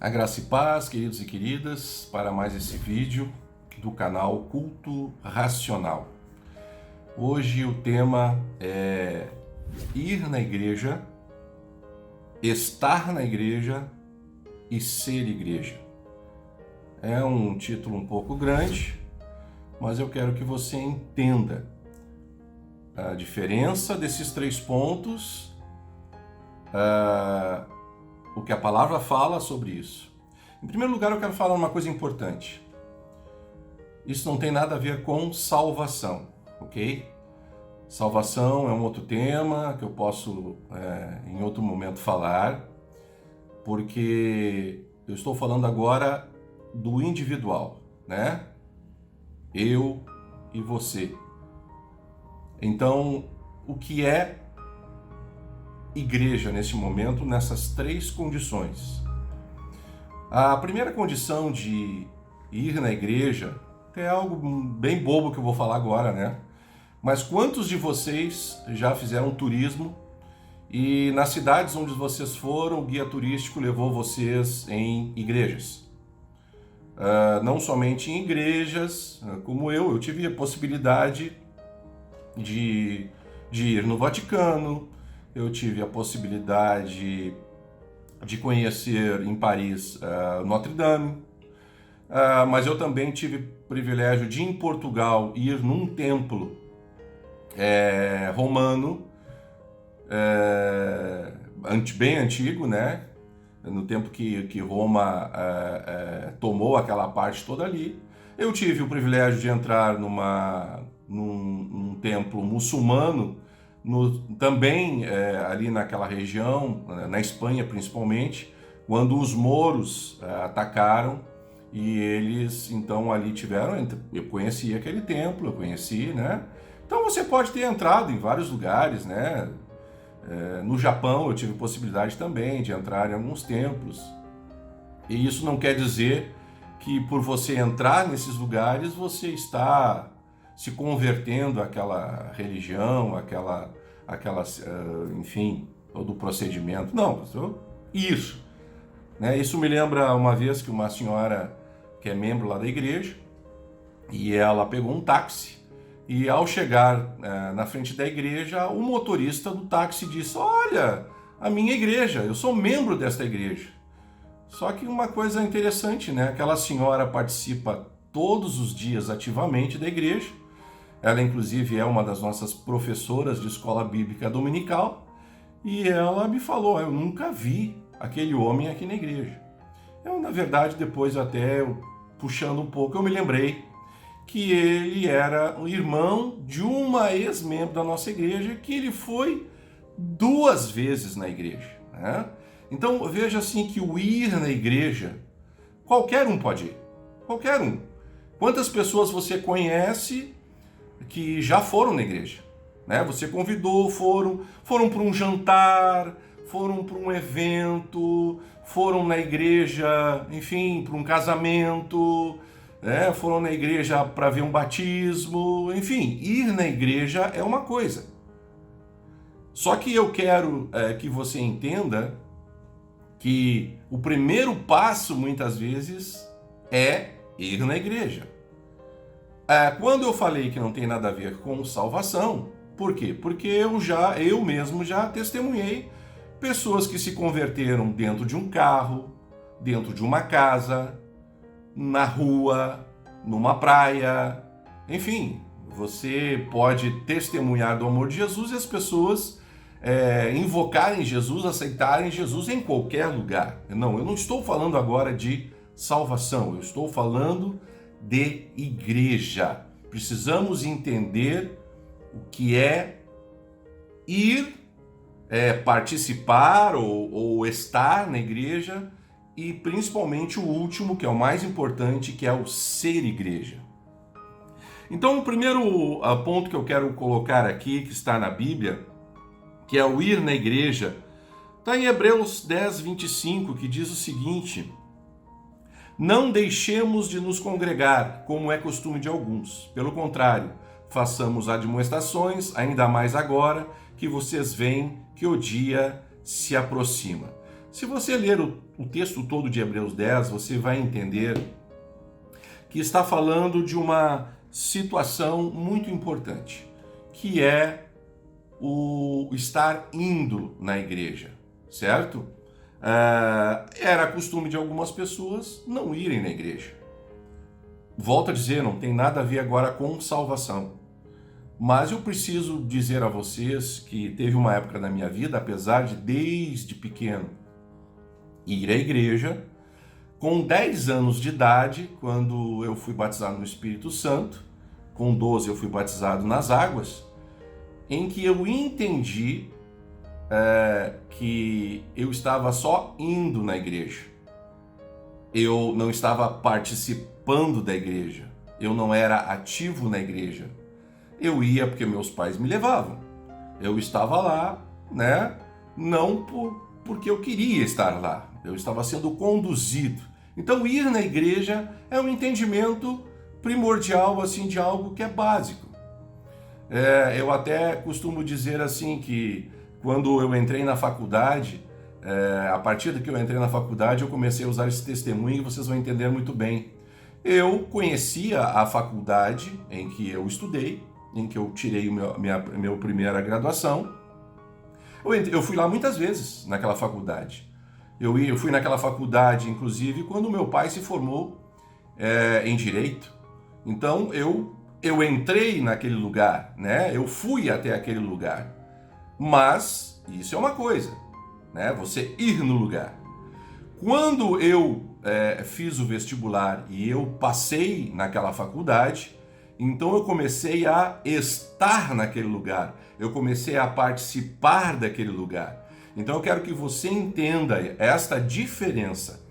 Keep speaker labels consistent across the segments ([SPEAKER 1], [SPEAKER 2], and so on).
[SPEAKER 1] A graça e paz, queridos e queridas, para mais esse vídeo do canal Culto Racional. Hoje o tema é ir na igreja, estar na igreja e ser igreja. É um título um pouco grande, mas eu quero que você entenda a diferença desses três pontos, o que a palavra fala sobre isso. Em primeiro lugar, eu quero falar uma coisa importante. Isso não tem nada a ver com salvação, ok? Salvação é um outro tema que eu posso, em outro momento, falar, porque eu estou falando agora do individual, né? Eu e você. Então, o que é igreja neste momento, nessas três condições? A primeira condição de ir na igreja é algo bem bobo que eu vou falar agora, né? Mas quantos de vocês já fizeram turismo e nas cidades onde vocês foram, o guia turístico levou vocês em igrejas? Não somente em igrejas, como eu tive a possibilidade de ir no Vaticano, eu tive a possibilidade de conhecer em Paris Notre Dame, mas eu também tive o privilégio de, em Portugal, ir num templo romano, bem antigo, né? No tempo que Roma tomou aquela parte toda ali. Eu tive o privilégio de entrar num templo muçulmano, também ali naquela região, na Espanha principalmente, quando os mouros atacaram e eles então ali tiveram, eu conheci aquele templo, eu conheci, né? Então você pode ter entrado em vários lugares, né? No Japão eu tive possibilidade também de entrar em alguns templos. E isso não quer dizer que por você entrar nesses lugares você está se convertendo àquela religião, enfim, todo o procedimento. Não, isso. Né? Isso me lembra uma vez que uma senhora que é membro lá da igreja, e ela pegou um táxi, e ao chegar na frente da igreja, o motorista do táxi disse: "Olha, a minha igreja, eu sou membro desta igreja". Só que uma coisa interessante, né? Aquela senhora participa todos os dias ativamente da igreja. Ela, inclusive, é uma das nossas professoras de escola bíblica dominical. E ela me falou: "Eu nunca vi aquele homem aqui na igreja". Eu, na verdade, depois até puxando um pouco, eu me lembrei que ele era o irmão de uma ex-membro da nossa igreja, que ele foi 2 vezes na igreja, né? Então, veja assim que o ir na igreja, qualquer um pode ir. Qualquer um. Quantas pessoas você conhece que já foram na igreja? Né? Você convidou, foram para um jantar, foram para um evento, foram na igreja, enfim, para um casamento, né? Foram na igreja para ver um batismo, enfim, ir na igreja é uma coisa. Só que eu quero que você entenda que o primeiro passo, muitas vezes, é ir na igreja. Quando eu falei que não tem nada a ver com salvação, por quê? Porque eu mesmo já testemunhei pessoas que se converteram dentro de um carro, dentro de uma casa, na rua, numa praia, enfim, você pode testemunhar do amor de Jesus e as pessoas invocarem Jesus, aceitarem Jesus em qualquer lugar. Não, eu não estou falando agora de salvação, eu estou falando de igreja. Precisamos entender o que é ir, participar ou estar na igreja e principalmente o último, que é o mais importante, que é o ser igreja. Então, o primeiro ponto que eu quero colocar aqui, que está na Bíblia, que é o ir na igreja, está em Hebreus 10, 25, que diz o seguinte: "Não deixemos de nos congregar, como é costume de alguns. Pelo contrário, façamos admoestações, ainda mais agora que vocês veem que o dia se aproxima." Se você ler o texto todo de Hebreus 10, você vai entender que está falando de uma situação muito importante, que é o estar indo na igreja, certo? Era costume de algumas pessoas não irem na igreja. Volto a dizer, não tem nada a ver agora com salvação. Mas eu preciso dizer a vocês que teve uma época na minha vida, apesar de desde pequeno ir à igreja, com 10 anos de idade, quando eu fui batizado no Espírito Santo, com 12 eu fui batizado nas águas, em que eu entendi que eu estava só indo na igreja. Eu não estava participando da igreja. Eu não era ativo na igreja. Eu ia porque meus pais me levavam. Eu estava lá, né? Não porque eu queria estar lá. Eu estava sendo conduzido. Então, ir na igreja é um entendimento primordial, assim, de algo que é básico. Eu até costumo dizer assim que quando eu entrei na faculdade, a partir do que eu entrei na faculdade, eu comecei a usar esse testemunho e vocês vão entender muito bem. Eu conhecia a faculdade em que eu estudei, em que eu tirei minha primeira graduação. Eu fui lá muitas vezes naquela faculdade. Eu fui naquela faculdade, inclusive, quando meu pai se formou em Direito. Então, eu entrei naquele lugar, né? Eu fui até aquele lugar. Mas, isso é uma coisa, né? Você ir no lugar. Quando eu fiz o vestibular e eu passei naquela faculdade, então eu comecei a estar naquele lugar. Eu comecei a participar daquele lugar. Então eu quero que você entenda esta diferença.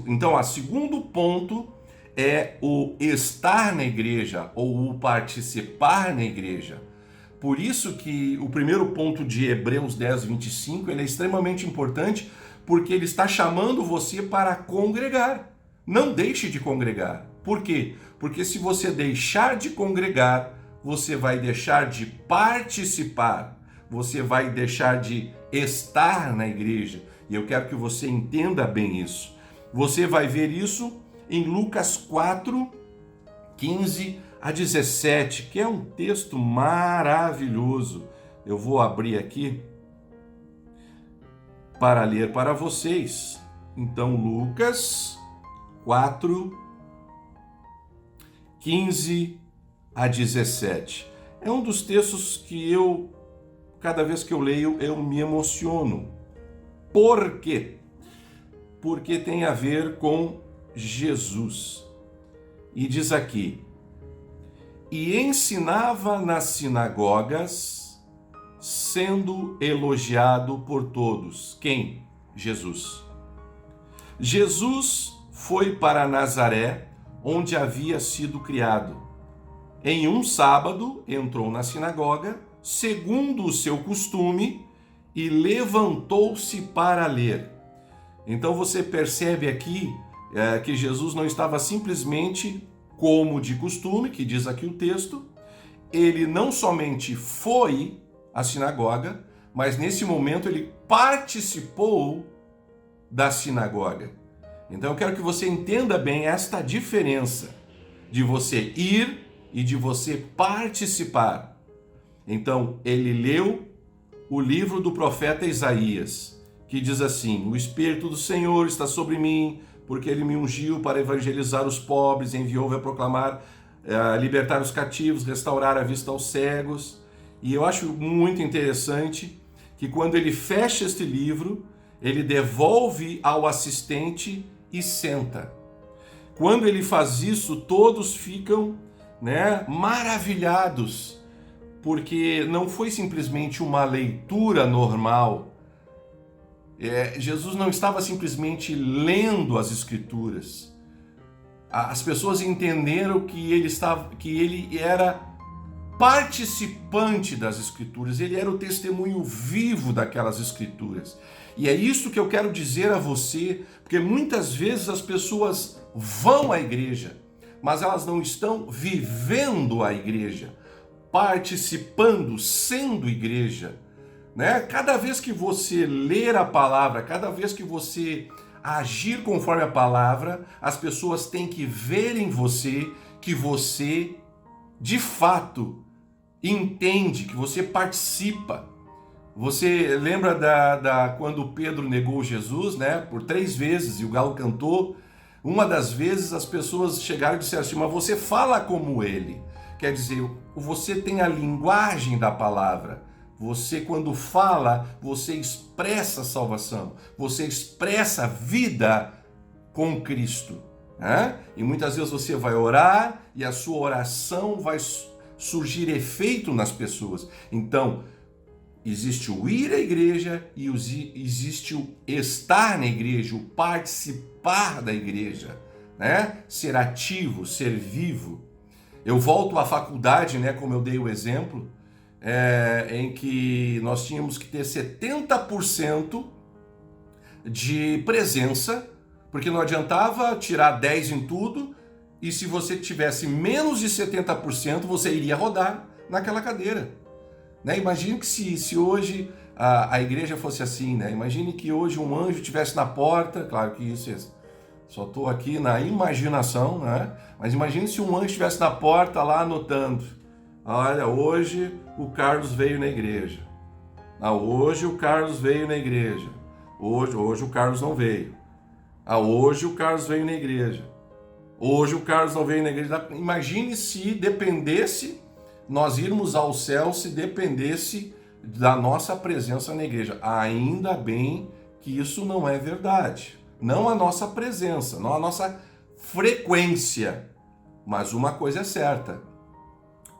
[SPEAKER 1] Então, o segundo ponto é o estar na igreja ou o participar na igreja. Por isso que o primeiro ponto de Hebreus 10, 25, ele é extremamente importante, porque ele está chamando você para congregar. Não deixe de congregar. Por quê? Porque se você deixar de congregar, você vai deixar de participar, você vai deixar de estar na igreja. E eu quero que você entenda bem isso. Você vai ver isso em Lucas 4, 15 a 17, que é um texto maravilhoso. Eu vou abrir aqui para ler para vocês. Então, Lucas 4, 15 a 17. É um dos textos que cada vez que eu leio, eu me emociono. Por quê? Porque tem a ver com Jesus. E diz aqui: e ensinava nas sinagogas, sendo elogiado por todos. Quem? Jesus. Jesus foi para Nazaré, onde havia sido criado. Em um sábado, entrou na sinagoga, segundo o seu costume, e levantou-se para ler. Então você percebe aqui que Jesus não estava simplesmente como de costume, que diz aqui o texto. Ele não somente foi à sinagoga, mas nesse momento ele participou da sinagoga. Então eu quero que você entenda bem esta diferença de você ir e de você participar. Então ele leu o livro do profeta Isaías, que diz assim: o Espírito do Senhor está sobre mim, porque ele me ungiu para evangelizar os pobres, enviou-me a proclamar, libertar os cativos, restaurar a vista aos cegos. E eu acho muito interessante que quando ele fecha este livro, ele devolve ao assistente e senta. Quando ele faz isso, todos ficam, maravilhados, porque não foi simplesmente uma leitura normal. Jesus não estava simplesmente lendo as Escrituras. As pessoas entenderam que ele era participante das Escrituras, ele era o testemunho vivo daquelas Escrituras. E é isso que eu quero dizer a você, porque muitas vezes as pessoas vão à igreja, mas elas não estão vivendo a igreja, participando, sendo igreja. né? Cada vez que você ler a palavra, cada vez que você agir conforme a palavra, as pessoas têm que ver em você que você, de fato, entende, que você participa. Você lembra quando Pedro negou Jesus, né? Por 3 vezes e o galo cantou. Uma das vezes as pessoas chegaram e disseram assim, mas você fala como ele. Quer dizer, você tem a linguagem da palavra. Você, quando fala, você expressa salvação. Você expressa vida com Cristo, né? E muitas vezes você vai orar e a sua oração vai surgir efeito nas pessoas. Então, existe o ir à igreja e existe o estar na igreja, o participar da igreja, né? Ser ativo, ser vivo. Eu volto à faculdade, né, como eu dei o exemplo, em que nós tínhamos que ter 70% de presença, porque não adiantava tirar 10 em tudo, e se você tivesse menos de 70%, você iria rodar naquela cadeira. Né? Imagine que se hoje a igreja fosse assim, né? Imagine que hoje um anjo estivesse na porta, claro que isso só estou aqui na imaginação, né? Mas imagine se um anjo estivesse na porta lá anotando, olha, hoje o Carlos veio na igreja. Hoje o Carlos veio na igreja. Hoje o Carlos não veio. Hoje o Carlos veio na igreja. Hoje o Carlos não veio na igreja. Imagine se dependesse, nós irmos ao céu, se dependesse da nossa presença na igreja. Ainda bem que isso não é verdade. Não a nossa presença, não a nossa frequência. Mas uma coisa é certa,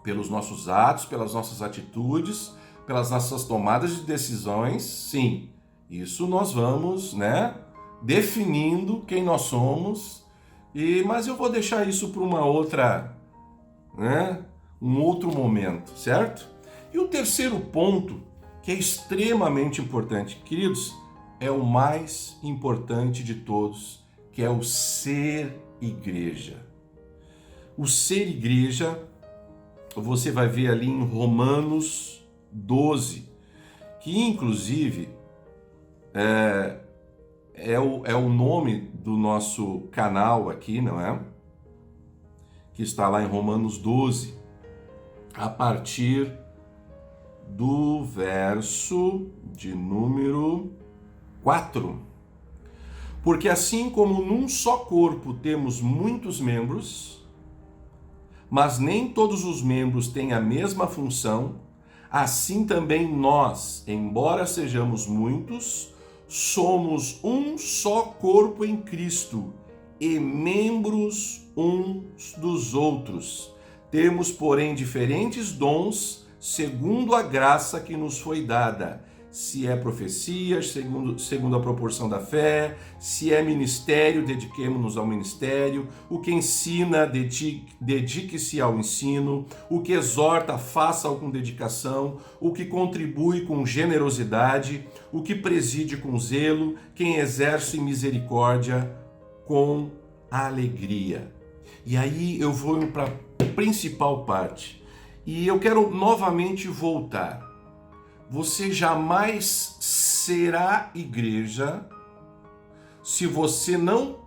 [SPEAKER 1] pelos nossos atos, pelas nossas atitudes, pelas nossas tomadas de decisões, sim, isso nós vamos, né, definindo quem nós somos. Mas eu vou deixar isso para uma outra, né, um outro momento, certo? E o terceiro ponto, que é extremamente importante, queridos, é o mais importante de todos, que é o ser igreja. O ser igreja, você vai ver ali em Romanos 12, que inclusive é o nome do nosso canal aqui, não é? Que está lá em Romanos 12, a partir do verso de número 4. Porque assim como num só corpo temos muitos membros, mas nem todos os membros têm a mesma função, assim também nós, embora sejamos muitos, somos um só corpo em Cristo e membros uns dos outros. Temos, porém, diferentes dons segundo a graça que nos foi dada. Se é profecia, segundo a proporção da fé, se é ministério, dediquemo-nos ao ministério, o que ensina, dedique-se ao ensino, o que exorta, faça-o com dedicação, o que contribui com generosidade, o que preside com zelo, quem exerce misericórdia com alegria. E aí eu vou para a principal parte, e eu quero novamente voltar. Você jamais será igreja se você não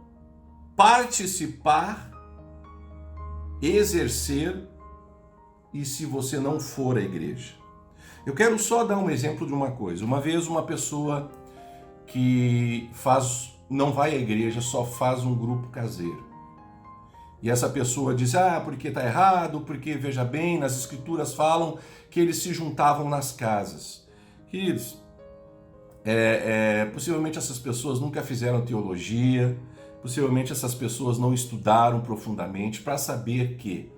[SPEAKER 1] participar, exercer e se você não for a igreja. Eu quero só dar um exemplo de uma coisa. Uma vez uma pessoa que não vai à igreja, só faz um grupo caseiro. E essa pessoa diz, porque está errado, porque, veja bem, nas escrituras falam que eles se juntavam nas casas. Queridos, possivelmente essas pessoas nunca fizeram teologia, possivelmente essas pessoas não estudaram profundamente para saber que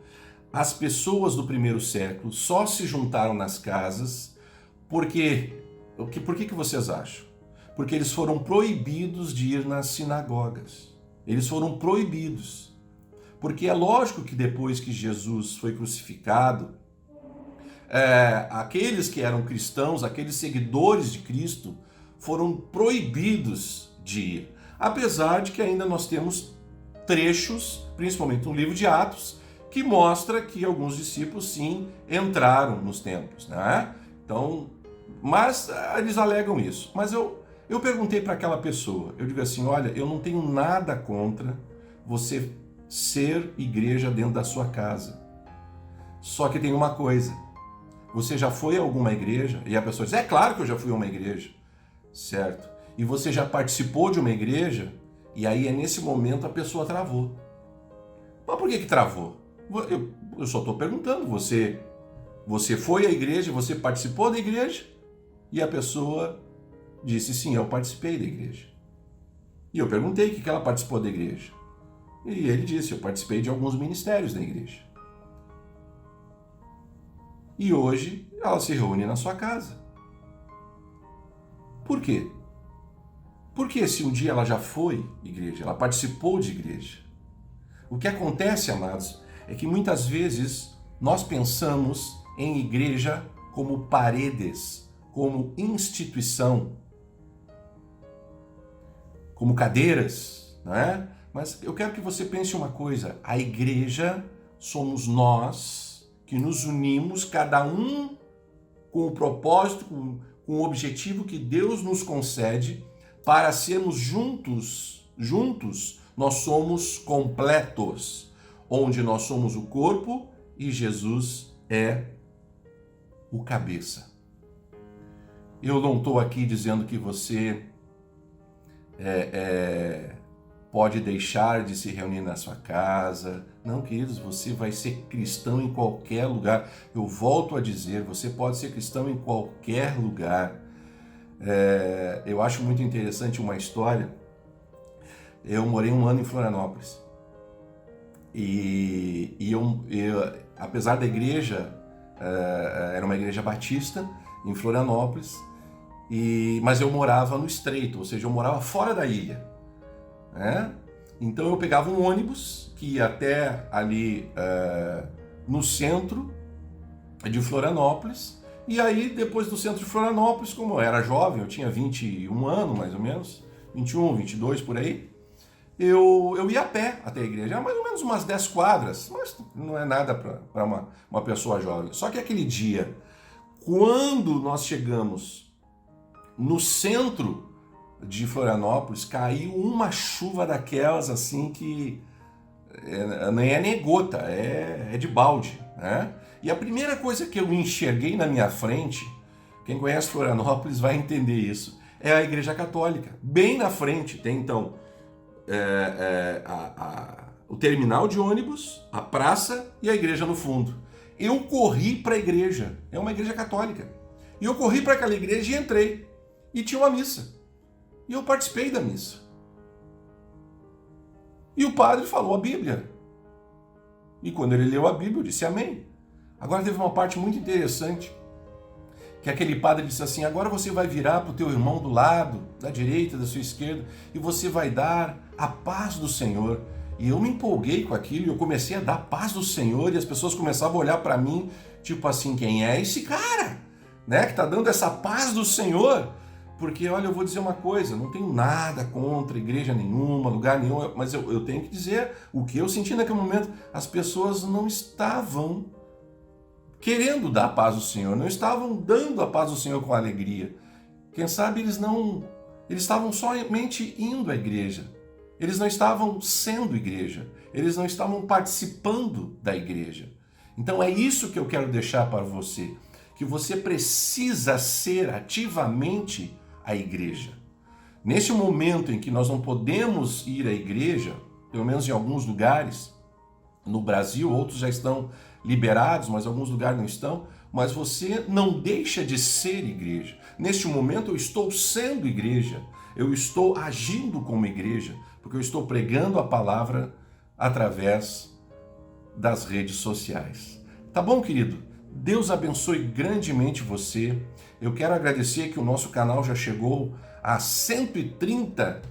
[SPEAKER 1] as pessoas do primeiro século só se juntaram nas casas porque... Por que vocês acham? Porque eles foram proibidos de ir nas sinagogas. Eles foram proibidos. Porque é lógico que depois que Jesus foi crucificado, aqueles que eram cristãos, aqueles seguidores de Cristo, foram proibidos de ir. Apesar de que ainda nós temos trechos, principalmente no livro de Atos, que mostra que alguns discípulos sim entraram nos templos, né? Então, Mas eles alegam isso. Mas eu perguntei para aquela pessoa, eu digo assim, olha, eu não tenho nada contra você ser igreja dentro da sua casa. Só que tem uma coisa, você já foi a alguma igreja? E a pessoa diz, é claro que eu já fui a uma igreja, certo? E você já participou de uma igreja? E aí é nesse momento a pessoa travou. Mas por que travou? Eu só estou perguntando, você foi à igreja, você participou da igreja? E a pessoa disse, sim, eu participei da igreja. E eu perguntei o que ela participou da igreja. E ele disse, eu participei de alguns ministérios da igreja. E hoje ela se reúne na sua casa. Por quê? Porque se um dia ela já foi igreja, ela participou de igreja. O que acontece, amados, é que muitas vezes nós pensamos em igreja como paredes, como instituição, como cadeiras, não é? Mas eu quero que você pense uma coisa, a igreja somos nós que nos unimos, cada um com o propósito, com o objetivo que Deus nos concede para sermos juntos, nós somos completos, onde nós somos o corpo e Jesus é o cabeça. Eu não estou aqui dizendo que você pode deixar de se reunir na sua casa. Não, queridos, você vai ser cristão em qualquer lugar. Eu volto a dizer, você pode ser cristão em qualquer lugar. Eu acho muito interessante uma história. Eu morei um ano em Florianópolis. E eu, apesar da igreja, era uma igreja batista em Florianópolis, mas eu morava no Estreito, ou seja, eu morava fora da ilha, né? Então eu pegava um ônibus que ia até ali no centro de Florianópolis, e aí depois do centro de Florianópolis, como eu era jovem, eu tinha 21 anos mais ou menos, 21, 22 por aí, eu ia a pé até a igreja, era mais ou menos umas 10 quadras, mas não é nada para uma pessoa jovem. Só que aquele dia, quando nós chegamos no centro de Florianópolis, caiu uma chuva daquelas assim que nem é nem gota, é de balde, né? E a primeira coisa que eu enxerguei na minha frente, quem conhece Florianópolis vai entender isso, é a igreja católica. Bem na frente tem então o terminal de ônibus, a praça e a igreja no fundo. Eu corri para a igreja, é uma igreja católica, e eu corri para aquela igreja e entrei, e tinha uma missa, e eu participei da missa. E o padre falou a Bíblia, e quando ele leu a Bíblia eu disse amém. Agora teve uma parte muito interessante, que aquele padre disse assim, agora você vai virar para o teu irmão do lado, da direita, da sua esquerda, e você vai dar a paz do Senhor. E eu me empolguei com aquilo, e eu comecei a dar a paz do Senhor, e as pessoas começavam a olhar para mim, tipo assim, quem é esse cara, né, que está dando essa paz do Senhor? Porque, olha, eu vou dizer uma coisa, não tenho nada contra igreja nenhuma, lugar nenhum, mas eu tenho que dizer o que eu senti naquele momento. As pessoas não estavam querendo dar a paz do Senhor, não estavam dando a paz do Senhor com alegria. Quem sabe eles estavam somente indo à igreja. Eles não estavam sendo igreja. Eles não estavam participando da igreja. Então é isso que eu quero deixar para você, que você precisa ser ativamente a igreja. Nesse momento em que nós não podemos ir à igreja, pelo menos em alguns lugares, no Brasil, outros já estão liberados, mas alguns lugares não estão, mas você não deixa de ser igreja. Neste momento eu estou sendo igreja, eu estou agindo como igreja, porque eu estou pregando a palavra através das redes sociais. Tá bom, querido? Deus abençoe grandemente você. Eu quero agradecer que o nosso canal já chegou a 130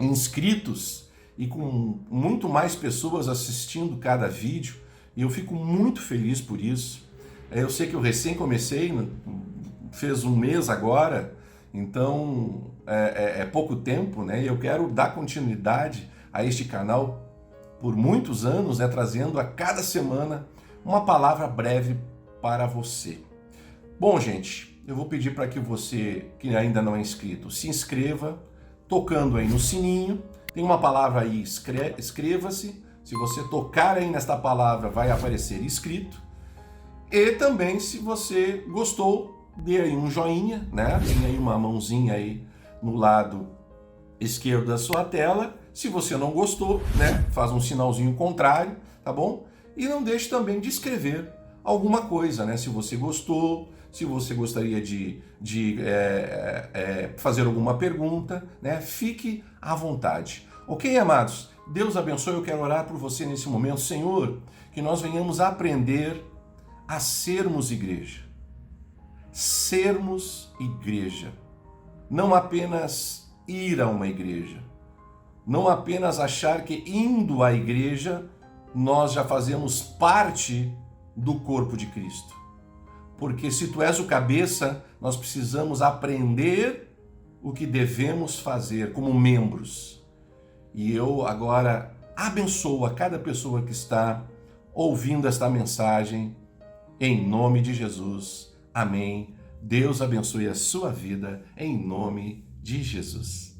[SPEAKER 1] inscritos e com muito mais pessoas assistindo cada vídeo. E eu fico muito feliz por isso. Eu sei que eu recém comecei, fez um mês agora, então é pouco tempo, né? E eu quero dar continuidade a este canal por muitos anos, né? Trazendo a cada semana uma palavra breve para você. Bom, gente, eu vou pedir para que você, que ainda não é inscrito, se inscreva, tocando aí no sininho. Tem uma palavra aí, inscreva-se. Se você tocar aí nesta palavra, vai aparecer inscrito. E também, se você gostou, dê aí um joinha, né? Tem aí uma mãozinha aí no lado esquerdo da sua tela. Se você não gostou, né? Faz um sinalzinho contrário, tá bom? E não deixe também de escrever alguma coisa, né? Se você gostou, se você gostaria de fazer alguma pergunta, né? Fique à vontade. Ok, amados? Deus abençoe. Eu quero orar por você nesse momento. Senhor, que nós venhamos aprender a sermos igreja. Sermos igreja. Não apenas ir a uma igreja. Não apenas achar que indo à igreja nós já fazemos parte do corpo de Cristo. Porque se tu és o cabeça, nós precisamos aprender o que devemos fazer como membros. E eu agora abençoo a cada pessoa que está ouvindo esta mensagem, em nome de Jesus. Amém. Deus abençoe a sua vida, em nome de Jesus.